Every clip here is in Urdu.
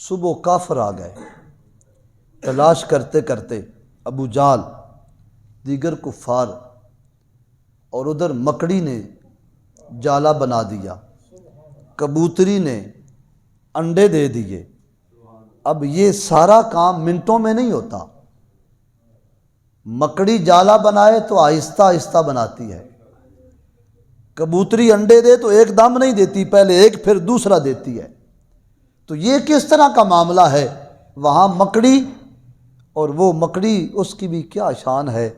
صبح کافر آ گئے، تلاش کرتے کرتے ابو جہل دیگر کفار، اور ادھر مکڑی نے جالا بنا دیا، کبوتری نے انڈے دے دیے۔ اب یہ سارا کام منٹوں میں نہیں ہوتا، مکڑی جالا بنائے تو آہستہ آہستہ بناتی ہے، کبوتری انڈے دے تو ایک دم نہیں دیتی، پہلے ایک پھر دوسرا دیتی ہے۔ تو یہ کس طرح کا معاملہ ہے؟ وہاں مکڑی، اور وہ مکڑی اس کی بھی کیا شان ہے۔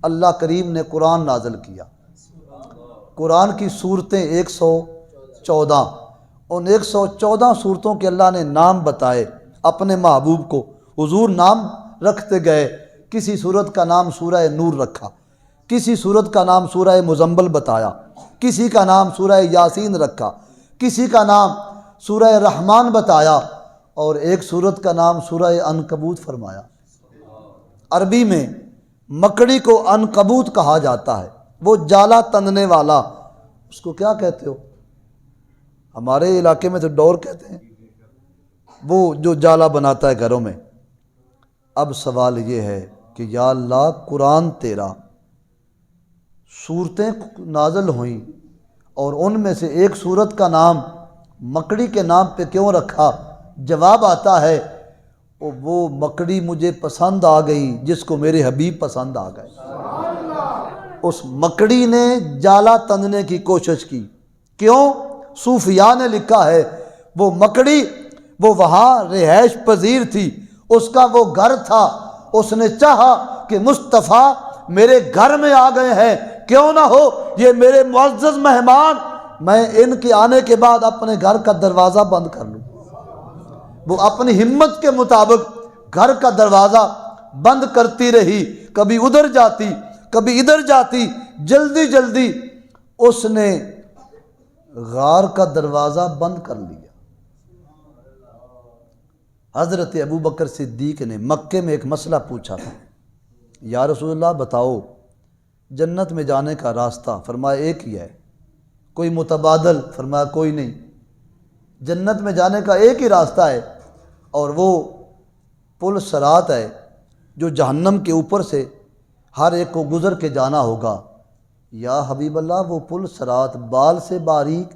اللہ کریم نے قرآن نازل کیا، قرآن کی صورتیں 114، ان 114 صورتوں کے اللہ نے نام بتائے اپنے محبوب کو۔ حضور نام رکھتے گئے، کسی صورت کا نام سورہ نور رکھا، کسی صورت کا نام سورہ مزمل بتایا، کسی کا نام سورہ یاسین رکھا، کسی کا نام سورہ رحمان بتایا، اور ایک صورت کا نام سورہ عنکبوت فرمایا۔ عربی میں مکڑی کو عنکبوت کہا جاتا ہے، وہ جالا تننے والا، اس کو کیا کہتے ہو؟ ہمارے علاقے میں تو ڈور کہتے ہیں، وہ جو جالا بناتا ہے گھروں میں۔ اب سوال یہ ہے کہ یا اللہ، قرآن تیرا، صورتیں نازل ہوئیں، اور ان میں سے ایک صورت کا نام مکڑی کے نام پہ کیوں رکھا؟ جواب آتا ہے وہ مکڑی مجھے پسند آ گئی جس کو میرے حبیب پسند آ گئے۔ اس مکڑی نے جالا تننے کی کوشش کی، کیوں؟ صوفیاء نے لکھا ہے وہ مکڑی، وہ وہاں رہائش پذیر تھی، اس کا وہ گھر تھا، اس نے چاہا کہ مصطفیٰ میرے گھر میں آ گئے ہیں، کیوں نہ ہو یہ میرے معزز مہمان، میں ان کے آنے کے بعد اپنے گھر کا دروازہ بند کر لوں۔ وہ اپنی ہمت کے مطابق گھر کا دروازہ بند کرتی رہی، کبھی ادھر جاتی کبھی ادھر جاتی، جلدی جلدی اس نے غار کا دروازہ بند کر لیا۔ حضرت ابو بکر صدیق نے مکے میں ایک مسئلہ پوچھا تھا، یا رسول اللہ بتاؤ جنت میں جانے کا راستہ؟ فرمایا ایک ہی ہے۔ کوئی متبادل؟ فرمایا کوئی نہیں، جنت میں جانے کا ایک ہی راستہ ہے، اور وہ پل صراط ہے جو جہنم کے اوپر سے ہر ایک کو گزر کے جانا ہوگا۔ یا حبیب اللہ، وہ پل صراط بال سے باریک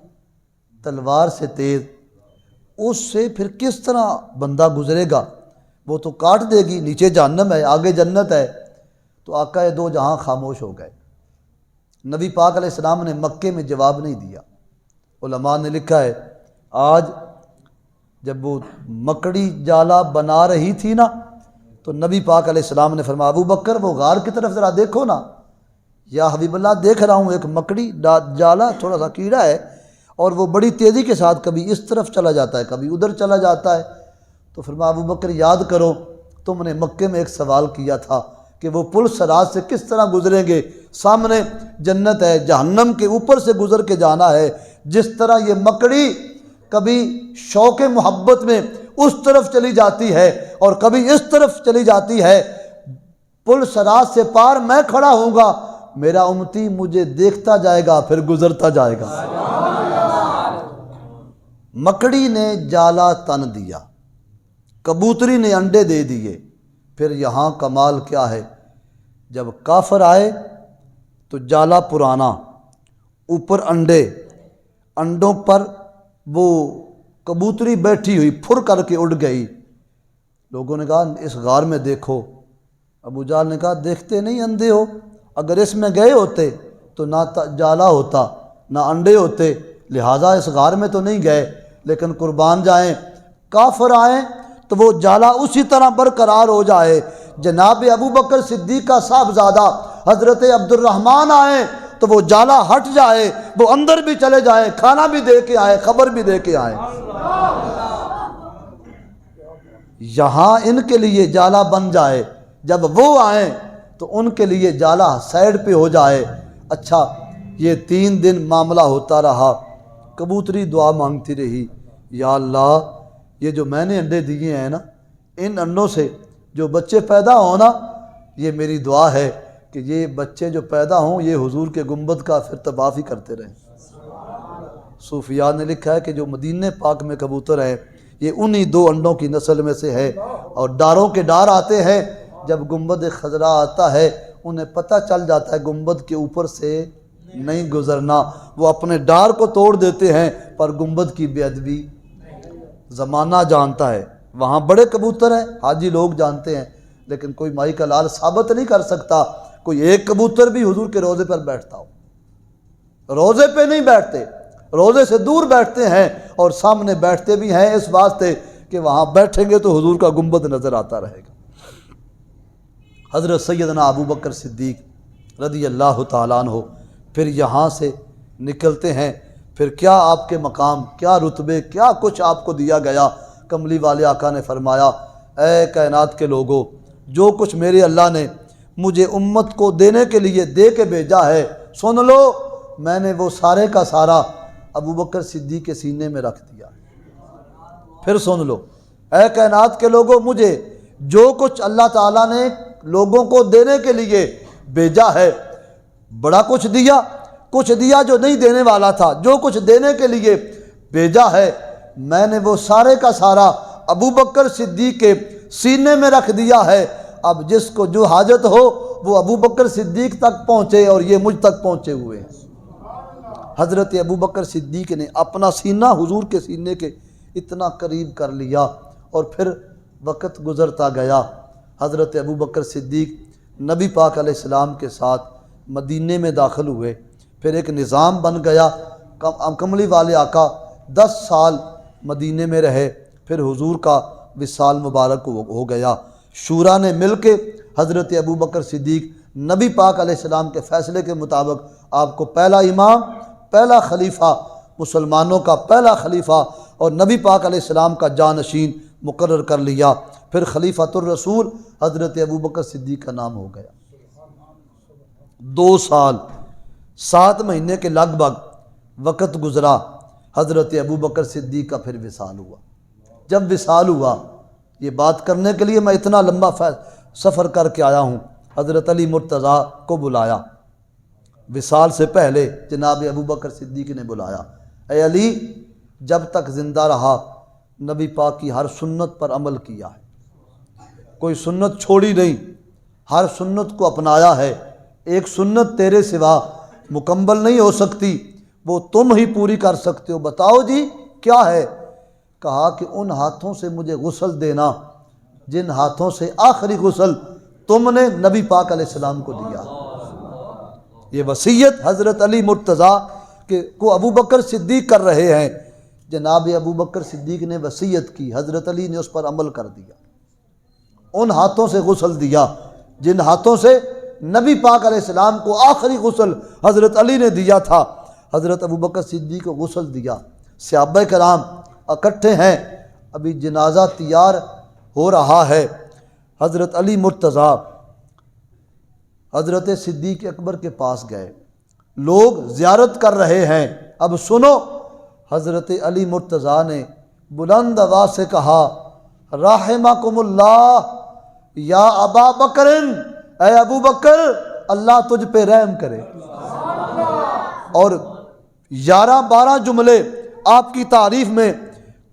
تلوار سے تیز، اس سے پھر کس طرح بندہ گزرے گا؟ وہ تو کاٹ دے گی، نیچے جہنم ہے آگے جنت ہے۔ تو آقا دو جہاں خاموش ہو گئے۔ نبی پاک علیہ السلام نے مکے میں جواب نہیں دیا۔ علماء نے لکھا ہے آج جب وہ مکڑی جالا بنا رہی تھی نا، تو نبی پاک علیہ السلام نے فرمایا ابو بکر وہ غار کی طرف ذرا دیکھو نا۔ یا حبیب اللہ دیکھ رہا ہوں، ایک مکڑی جالا تھوڑا سا کیڑا ہے، اور وہ بڑی تیزی کے ساتھ کبھی اس طرف چلا جاتا ہے کبھی ادھر چلا جاتا ہے۔ تو فرمایا ابو بکر یاد کرو تم نے مکے میں ایک سوال کیا تھا کہ وہ پل صراط سے کس طرح گزریں گے، سامنے جنت ہے، جہنم کے اوپر سے گزر کے جانا ہے۔ جس طرح یہ مکڑی کبھی شوق محبت میں اس طرف چلی جاتی ہے اور کبھی اس طرف چلی جاتی ہے، پل صراط سے پار میں کھڑا ہوں گا، میرا امتی مجھے دیکھتا جائے گا پھر گزرتا جائے گا۔ مکڑی نے جالا تن دیا، کبوتری نے انڈے دے دیے۔ پھر یہاں کمال کیا ہے، جب کافر آئے تو جالا پرانا، اوپر انڈے، انڈوں پر وہ کبوتری بیٹھی ہوئی پھر کر کے اڑ گئی۔ لوگوں نے کہا اس غار میں دیکھو۔ ابو جہل نے کہا دیکھتے نہیں اندھے ہو، اگر اس میں گئے ہوتے تو نہ جالا ہوتا نہ انڈے ہوتے، لہٰذا اس غار میں تو نہیں گئے۔ لیکن قربان جائیں، کافر آئیں تو وہ جالا اسی طرح برقرار ہو جائے۔ جناب ابو بکر صدیق کا صاحبزادہ حضرت عبد الرحمن آئیں تو وہ جالا ہٹ جائے، وہ اندر بھی چلے جائیں، کھانا بھی دے کے آئے، خبر بھی دے کے آئے۔ یہاں ان کے لیے جالا بن جائے، جب وہ آئیں تو ان کے لیے جالا سائیڈ پہ ہو جائے۔ اچھا یہ 3 دن معاملہ ہوتا رہا، کبوتری دعا مانگتی رہی، یا اللہ یہ جو میں نے انڈے دیے ہیں نا، ان انڈوں سے جو بچے پیدا ہوں نا، یہ میری دعا ہے کہ یہ بچے جو پیدا ہوں یہ حضور کے گنبد کا پھر طواف ہی کرتے رہیں۔ صوفیاء نے لکھا ہے کہ جو مدینے پاک میں کبوتر ہیں یہ انہی دو انڈوں کی نسل میں سے ہے۔ اور ڈاروں کے ڈار آتے ہیں، جب گنبد خضرا آتا ہے انہیں پتہ چل جاتا ہے گنبد کے اوپر سے نہیں گزرنا، وہ اپنے ڈار کو توڑ دیتے ہیں، پر گنبد کی بے ادبی زمانہ جانتا ہے۔ وہاں بڑے کبوتر ہیں، حاجی لوگ جانتے ہیں، لیکن کوئی مائی کا لال ثابت نہیں کر سکتا کوئی ایک کبوتر بھی حضور کے روضے پر بیٹھتا ہو۔ روضے پہ نہیں بیٹھتے، روضے سے دور بیٹھتے ہیں، اور سامنے بیٹھتے بھی ہیں اس واسطے کہ وہاں بیٹھیں گے تو حضور کا گنبد نظر آتا رہے گا۔ حضرت سیدنا ابو بکر صدیق رضی اللہ تعالیٰ عنہ پھر یہاں سے نکلتے ہیں، پھر کیا آپ کے مقام، کیا رتبے، کیا کچھ آپ کو دیا گیا۔ کملی والے آقا نے فرمایا، اے کائنات کے لوگوں، جو کچھ میرے اللہ نے مجھے امت کو دینے کے لیے دے کے بھیجا ہے، سن لو، میں نے وہ سارے کا سارا ابو بکر صدیق کے سینے میں رکھ دیا۔ پھر سن لو، اے کائنات کے لوگوں، مجھے جو کچھ اللہ تعالیٰ نے لوگوں کو دینے کے لیے بھیجا ہے، بڑا کچھ دیا جو نہیں دینے والا تھا، جو کچھ دینے کے لیے بھیجا ہے میں نے وہ سارے کا سارا ابو بکر صدیق کے سینے میں رکھ دیا ہے۔ اب جس کو جو حاجت ہو وہ ابو بکر صدیق تک پہنچے، اور یہ مجھ تک پہنچے ہوئے ہیں۔ حضرت ابو بکر صدیق نے اپنا سینہ حضور کے سینے کے اتنا قریب کر لیا، اور پھر وقت گزرتا گیا۔ حضرت ابو بکر صدیق نبی پاک علیہ السلام کے ساتھ مدینے میں داخل ہوئے، پھر ایک نظام بن گیا۔ کملی والے آقا 10 سال مدینے میں رہے، پھر حضور کا وصال مبارک ہو گیا۔ شورا نے مل کے حضرت ابو بکر صدیق نبی پاک علیہ السلام کے فیصلے کے مطابق آپ کو پہلا امام، پہلا خلیفہ، مسلمانوں کا پہلا خلیفہ اور نبی پاک علیہ السلام کا جانشین مقرر کر لیا۔ پھر خلیفۃ الرسول حضرت ابو بکر صدیق کا نام ہو گیا۔ 2 سال 7 مہینے کے لگ بھگ وقت گزرا، حضرت ابو بکر صدیق کا پھر وصال ہوا۔ جب وصال ہوا، یہ بات کرنے کے لیے میں اتنا لمبا سفر کر کے آیا ہوں، حضرت علی مرتضیٰ کو بلایا، وصال سے پہلے جناب ابو بکر صدیق نے بلایا، اے علی، جب تک زندہ رہا نبی پاک کی ہر سنت پر عمل کیا ہے، کوئی سنت چھوڑی نہیں، ہر سنت کو اپنایا ہے۔ ایک سنت تیرے سوا مکمل نہیں ہو سکتی، وہ تم ہی پوری کر سکتے ہو، بتاؤ جی کیا ہے؟ کہا کہ ان ہاتھوں سے مجھے غسل دینا جن ہاتھوں سے آخری غسل تم نے نبی پاک علیہ السلام کو دیا۔ یہ وصیت حضرت علی مرتضیٰ کو ابو بکر صدیق کر رہے ہیں۔ جناب ابو بکر صدیق نے وصیت کی، حضرت علی نے اس پر عمل کر دیا، ان ہاتھوں سے غسل دیا جن ہاتھوں سے نبی پاک علیہ السلام کو آخری غسل حضرت علی نے دیا تھا۔ حضرت ابو بکر صدیق کو غسل دیا، صحابہ کرام اکٹھے ہیں، ابھی جنازہ تیار ہو رہا ہے، حضرت علی مرتضیٰ حضرت صدیق اکبر کے پاس گئے، لوگ زیارت کر رہے ہیں۔ اب سنو، حضرت علی مرتضیٰ نے بلند آواز سے کہا، رحمکم اللہ یا ابا بکر، اے ابو بکر اللہ تجھ پہ رحم کرے۔ اور 11-12 جملے آپ کی تعریف میں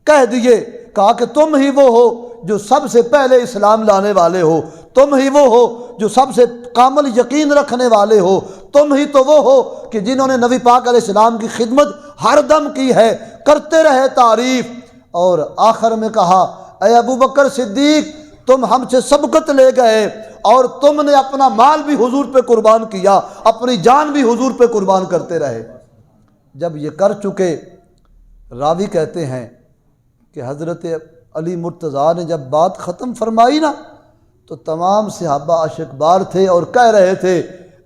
کہہ دیے، کہا کہ تم ہی وہ ہو جو سب سے پہلے اسلام لانے والے ہو، تم ہی وہ ہو جو سب سے کامل یقین رکھنے والے ہو، تم ہی تو وہ ہو کہ جنہوں نے نبی پاک علیہ السلام کی خدمت ہر دم کی ہے، کرتے رہے تعریف۔ اور آخر میں کہا، اے ابو بکر صدیق تم ہم سے سبقت لے گئے، اور تم نے اپنا مال بھی حضور پہ قربان کیا، اپنی جان بھی حضور پہ قربان کرتے رہے۔ جب یہ کر چکے، راوی کہتے ہیں کہ حضرت علی مرتضیٰ نے جب بات ختم فرمائی نا، تو تمام صحابہ عاشق بار تھے اور کہہ رہے تھے،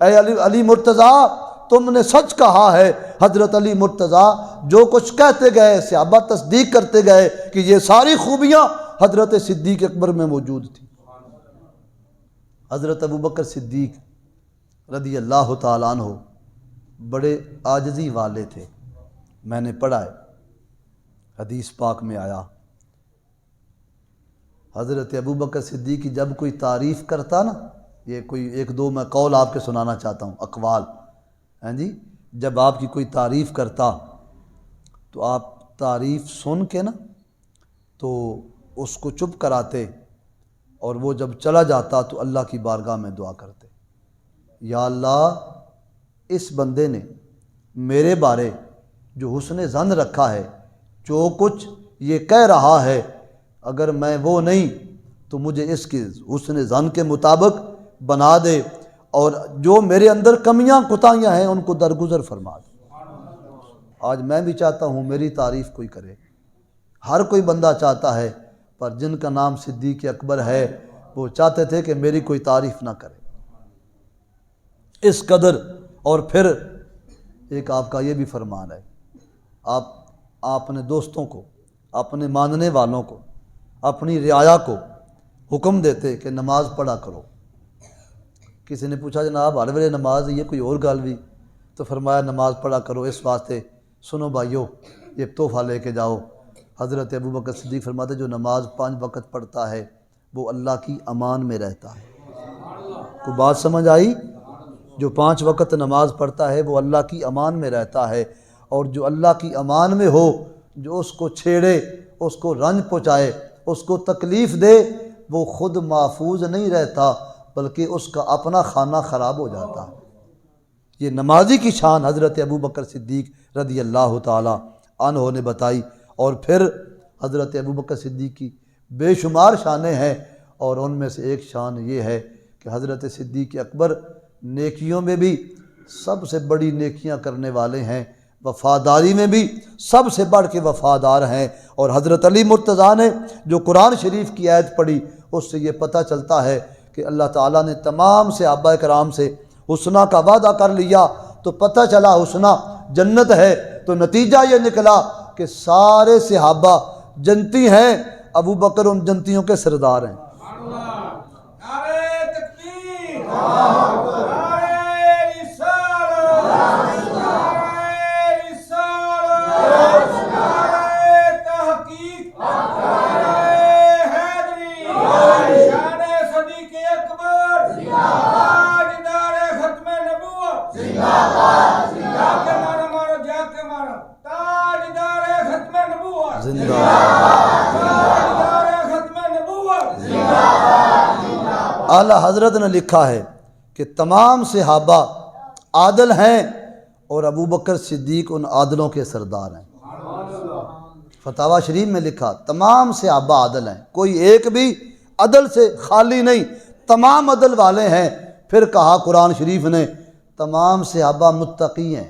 اے علی مرتضیٰ تم نے سچ کہا ہے۔ حضرت علی مرتضیٰ جو کچھ کہتے گئے، صحابہ تصدیق کرتے گئے کہ یہ ساری خوبیاں حضرت صدیق اکبر میں موجود تھی۔ حضرت ابو بکر صدیق رضی اللہ تعالیٰ عنہ بڑے عاجزی والے تھے، میں نے پڑھا ہے، حدیث پاک میں آیا، حضرت ابو بکر صدیق کی جب کوئی تعریف کرتا نا، یہ کوئی 1-2 میں قول آپ کے سنانا چاہتا ہوں، اقوال ہیں جی، جب آپ کی کوئی تعریف کرتا تو آپ تعریف سن کے نا تو اس کو چپ کراتے، اور وہ جب چلا جاتا تو اللہ کی بارگاہ میں دعا کرتے، یا اللہ اس بندے نے میرے بارے جو حسن ظن رکھا ہے، جو کچھ یہ کہہ رہا ہے، اگر میں وہ نہیں تو مجھے اس کے حسن ظن کے مطابق بنا دے، اور جو میرے اندر کمیاں کوتاہیاں ہیں ان کو درگزر فرما دے۔ آج میں بھی چاہتا ہوں میری تعریف کوئی کرے، ہر کوئی بندہ چاہتا ہے، پر جن کا نام صدیق اکبر ہے وہ چاہتے تھے کہ میری کوئی تعریف نہ کرے اس قدر۔ اور پھر ایک آپ کا یہ بھی فرمان ہے، آپ اپنے دوستوں کو، اپنے ماننے والوں کو، اپنی رعایا کو حکم دیتے کہ نماز پڑھا کرو۔ کسی نے پوچھا جناب ہر ویلے نماز یہ کوئی اور گل بھی؟ تو فرمایا نماز پڑھا کرو، اس واسطے سنو بھائیو یہ تحفہ لے کے جاؤ۔ حضرت ابوبکر صدیق فرماتے جو نماز 5 وقت پڑھتا ہے وہ اللہ کی امان میں رہتا ہے۔ کوئی بات سمجھ آئی؟ جو 5 وقت نماز پڑھتا ہے وہ اللہ کی امان میں رہتا ہے، اور جو اللہ کی امان میں ہو، جو اس کو چھیڑے، اس کو رنج پہنچائے، اس کو تکلیف دے، وہ خود محفوظ نہیں رہتا بلکہ اس کا اپنا خانہ خراب ہو جاتا ہے۔ یہ نمازی کی شان حضرت ابوبکر صدیق رضی اللہ تعالی عنہ نے بتائی، اور پھر حضرت ابوبکر صدیق کی بے شمار شانیں ہیں، اور ان میں سے ایک شان یہ ہے کہ حضرت صدیق اکبر نیکیوں میں بھی سب سے بڑی نیکیاں کرنے والے ہیں، وفاداری میں بھی سب سے بڑھ کے وفادار ہیں۔ اور حضرت علی مرتضیٰ نے جو قرآن شریف کی آیت پڑھی اس سے یہ پتہ چلتا ہے کہ اللہ تعالیٰ نے تمام صحابہ کرام سے حسنہ کا وعدہ کر لیا، تو پتہ چلا حسنہ جنت ہے، تو نتیجہ یہ نکلا کہ سارے صحابہ جنتی ہیں، ابو بکر ان جنتیوں کے سردار ہیں۔ اعلیٰ حضرت نے لکھا ہے کہ تمام صحابہ عادل ہیں اور ابو بکر صدیق ان عادلوں کے سردار ہیں۔ فتاوی شریف میں لکھا تمام صحابہ عادل ہیں، کوئی ایک بھی عدل سے خالی نہیں، تمام عدل والے ہیں۔ پھر کہا قرآن شریف نے تمام صحابہ متقی ہیں۔